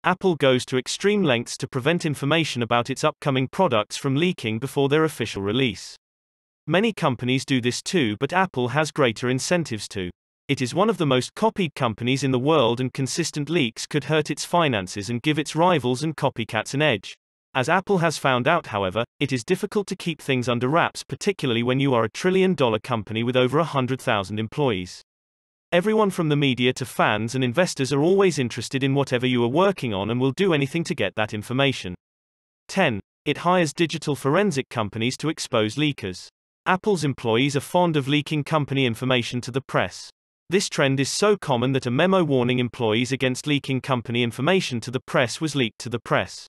Apple goes to extreme lengths to prevent information about its upcoming products from leaking before their official release. Many companies do this too, but Apple has greater incentives to. It is one of the most copied companies in the world, and consistent leaks could hurt its finances and give its rivals and copycats an edge. As Apple has found out, however, it is difficult to keep things under wraps, particularly when you are a trillion-dollar company with over 100,000 employees. Everyone from the media to fans and investors are always interested in whatever you are working on and will do anything to get that information. 10. It hires digital forensic companies to expose leakers. Apple's employees are fond of leaking company information to the press. This trend is so common that a memo warning employees against leaking company information to the press was leaked to the press.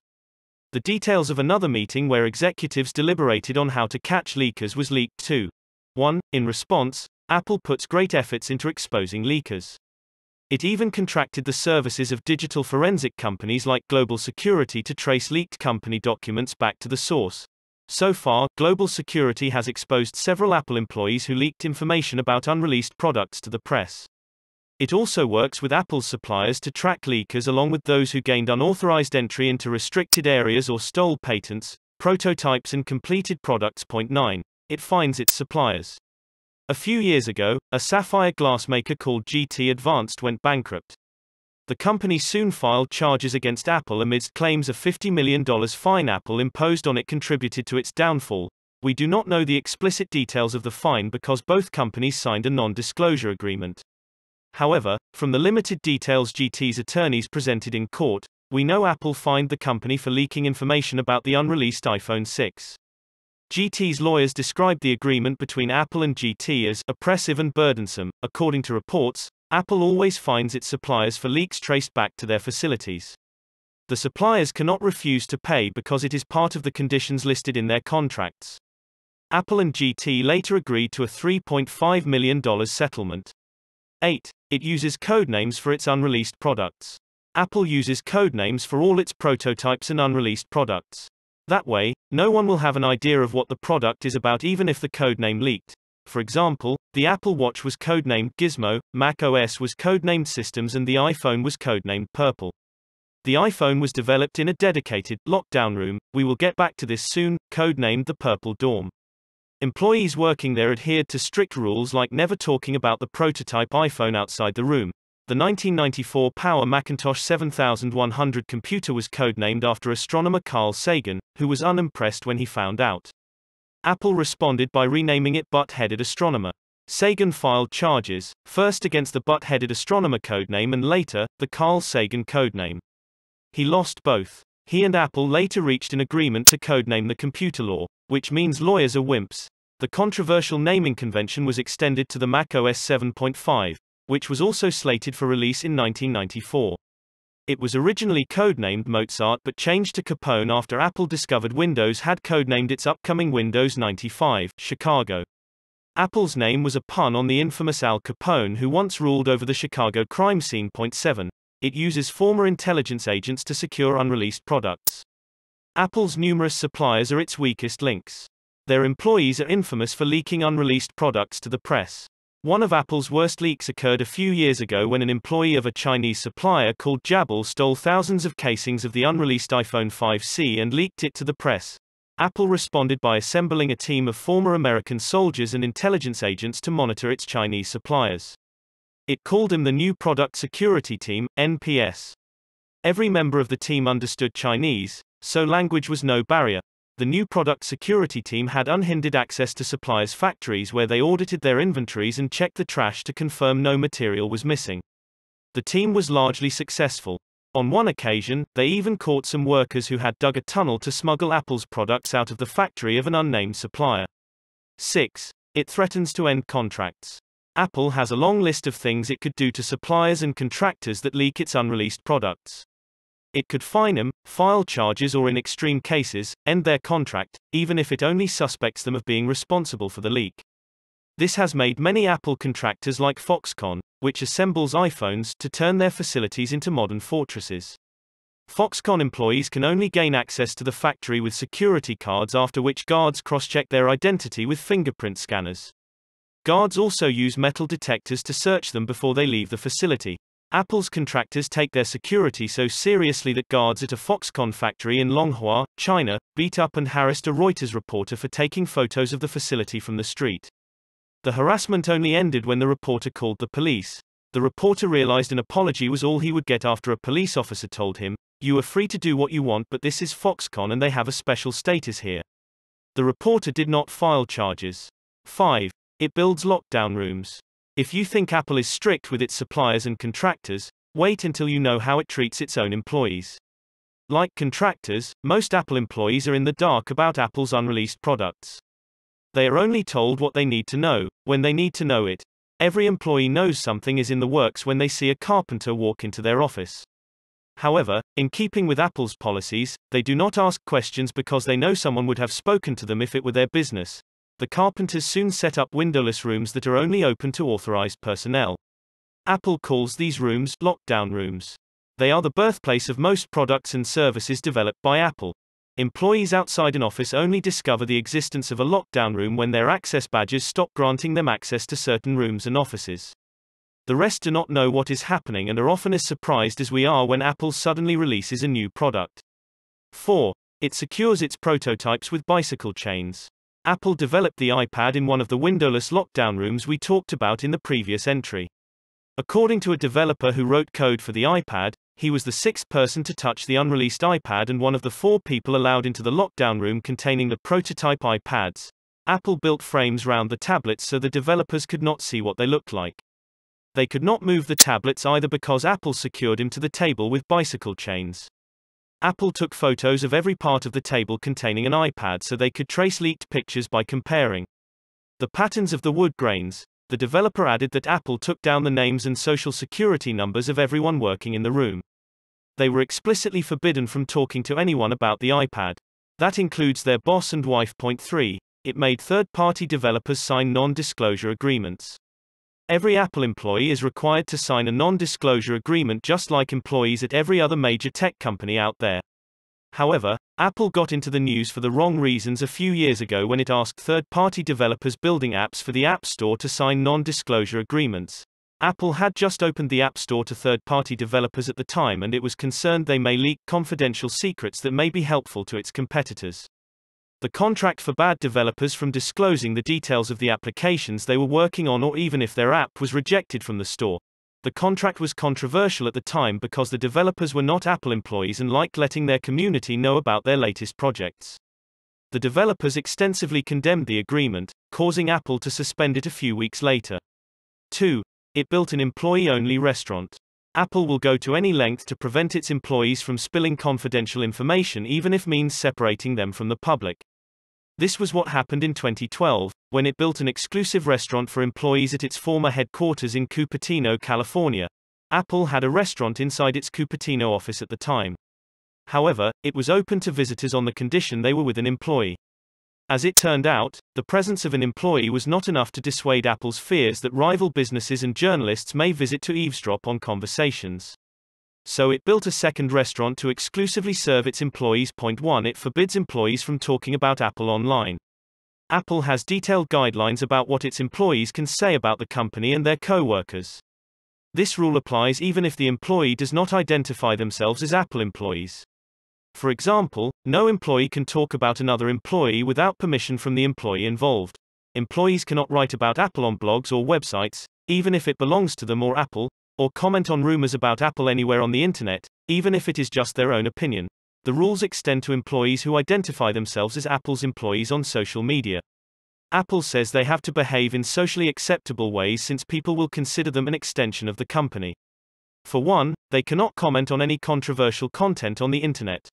The details of another meeting where executives deliberated on how to catch leakers was leaked too. 1. In response, Apple puts great efforts into exposing leakers. It even contracted the services of digital forensic companies like Global Security to trace leaked company documents back to the source. So far, Global Security has exposed several Apple employees who leaked information about unreleased products to the press. It also works with Apple's suppliers to track leakers along with those who gained unauthorized entry into restricted areas or stole patents, prototypes and completed products. 9. It finds its suppliers. A few years ago, a sapphire glass maker called GT Advanced went bankrupt. The company soon filed charges against Apple amidst claims a $50 million fine Apple imposed on it contributed to its downfall. We do not know the explicit details of the fine because both companies signed a non-disclosure agreement. However, from the limited details GT's attorneys presented in court, we know Apple fined the company for leaking information about the unreleased iPhone 6. GT's lawyers described the agreement between Apple and GT as oppressive and burdensome. According to reports, Apple always fines its suppliers for leaks traced back to their facilities. The suppliers cannot refuse to pay because it is part of the conditions listed in their contracts. Apple and GT later agreed to a $3.5 million settlement. 8. It uses codenames for its unreleased products. Apple uses codenames for all its prototypes and unreleased products. That way, no one will have an idea of what the product is about even if the codename leaked. For example, the Apple Watch was codenamed Gizmo, Mac OS was codenamed Systems and the iPhone was codenamed Purple. The iPhone was developed in a dedicated, lockdown room, we will get back to this soon, codenamed the Purple Dorm. Employees working there adhered to strict rules like never talking about the prototype iPhone outside the room. The 1994 Power Macintosh 7100 computer was codenamed after astronomer Carl Sagan, who was unimpressed when he found out. Apple responded by renaming it Butt-Headed Astronomer. Sagan filed charges, first against the Butt-Headed Astronomer codename and later, the Carl Sagan codename. He lost both. He and Apple later reached an agreement to codename the computer law, which means lawyers are wimps. The controversial naming convention was extended to the Mac OS 7.5, which was also slated for release in 1994. It was originally codenamed Mozart but changed to Capone after Apple discovered Windows had codenamed its upcoming Windows 95, Chicago. Apple's name was a pun on the infamous Al Capone who once ruled over the Chicago crime scene. 7. It uses former intelligence agents to secure unreleased products. Apple's numerous suppliers are its weakest links. Their employees are infamous for leaking unreleased products to the press. One of Apple's worst leaks occurred a few years ago when an employee of a Chinese supplier called Jabal stole thousands of casings of the unreleased iPhone 5C and leaked it to the press. Apple responded by assembling a team of former American soldiers and intelligence agents to monitor its Chinese suppliers. It called them the New Product Security Team, NPS. Every member of the team understood Chinese, so language was no barrier. The New Product Security Team had unhindered access to suppliers' factories where they audited their inventories and checked the trash to confirm no material was missing. The team was largely successful. On one occasion, they even caught some workers who had dug a tunnel to smuggle Apple's products out of the factory of an unnamed supplier. 6. It threatens to end contracts. Apple has a long list of things it could do to suppliers and contractors that leak its unreleased products. It could fine them, file charges or in extreme cases, end their contract, even if it only suspects them of being responsible for the leak. This has made many Apple contractors like Foxconn, which assembles iPhones, to turn their facilities into modern fortresses. Foxconn employees can only gain access to the factory with security cards, after which guards cross-check their identity with fingerprint scanners. Guards also use metal detectors to search them before they leave the facility. Apple's contractors take their security so seriously that guards at a Foxconn factory in Longhua, China, beat up and harassed a Reuters reporter for taking photos of the facility from the street. The harassment only ended when the reporter called the police. The reporter realized an apology was all he would get after a police officer told him, "You are free to do what you want, but this is Foxconn and they have a special status here." The reporter did not file charges. 5. It builds lockdown rooms. If you think Apple is strict with its suppliers and contractors, wait until you know how it treats its own employees. Like contractors, most Apple employees are in the dark about Apple's unreleased products. They are only told what they need to know, when they need to know it. Every employee knows something is in the works when they see a carpenter walk into their office. However, in keeping with Apple's policies, they do not ask questions because they know someone would have spoken to them if it were their business. The carpenters soon set up windowless rooms that are only open to authorized personnel. Apple calls these rooms lockdown rooms. They are the birthplace of most products and services developed by Apple. Employees outside an office only discover the existence of a lockdown room when their access badges stop granting them access to certain rooms and offices. The rest do not know what is happening and are often as surprised as we are when Apple suddenly releases a new product. 4. It secures its prototypes with bicycle chains. Apple developed the iPad in one of the windowless lockdown rooms we talked about in the previous entry. According to a developer who wrote code for the iPad, he was the 6th person to touch the unreleased iPad and one of the 4 people allowed into the lockdown room containing the prototype iPads. Apple built frames round the tablets so the developers could not see what they looked like. They could not move the tablets either because Apple secured him to the table with bicycle chains. Apple took photos of every part of the table containing an iPad so they could trace leaked pictures by comparing the patterns of the wood grains. The developer added that Apple took down the names and social security numbers of everyone working in the room. They were explicitly forbidden from talking to anyone about the iPad. That includes their boss and wife. 3. It made third-party developers sign non-disclosure agreements. Every Apple employee is required to sign a non-disclosure agreement just like employees at every other major tech company out there. However, Apple got into the news for the wrong reasons a few years ago when it asked third-party developers building apps for the App Store to sign non-disclosure agreements. Apple had just opened the App Store to third-party developers at the time and it was concerned they may leak confidential secrets that may be helpful to its competitors. The contract forbade developers from disclosing the details of the applications they were working on or even if their app was rejected from the store. The contract was controversial at the time because the developers were not Apple employees and liked letting their community know about their latest projects. The developers extensively condemned the agreement, causing Apple to suspend it a few weeks later. 2. It built an employee-only restaurant. Apple will go to any length to prevent its employees from spilling confidential information even if means separating them from the public. This was what happened in 2012, when it built an exclusive restaurant for employees at its former headquarters in Cupertino, California. Apple had a restaurant inside its Cupertino office at the time. However, it was open to visitors on the condition they were with an employee. As it turned out, the presence of an employee was not enough to dissuade Apple's fears that rival businesses and journalists may visit to eavesdrop on conversations. So it built a second restaurant to exclusively serve its employees. 1. It forbids employees from talking about Apple online. Apple has detailed guidelines about what its employees can say about the company and their co-workers. This rule applies even if the employee does not identify themselves as Apple employees. For example, no employee can talk about another employee without permission from the employee involved. Employees cannot write about Apple on blogs or websites, even if it belongs to them or Apple, or comment on rumors about Apple anywhere on the internet, even if it is just their own opinion. The rules extend to employees who identify themselves as Apple's employees on social media. Apple says they have to behave in socially acceptable ways since people will consider them an extension of the company. For one, they cannot comment on any controversial content on the internet.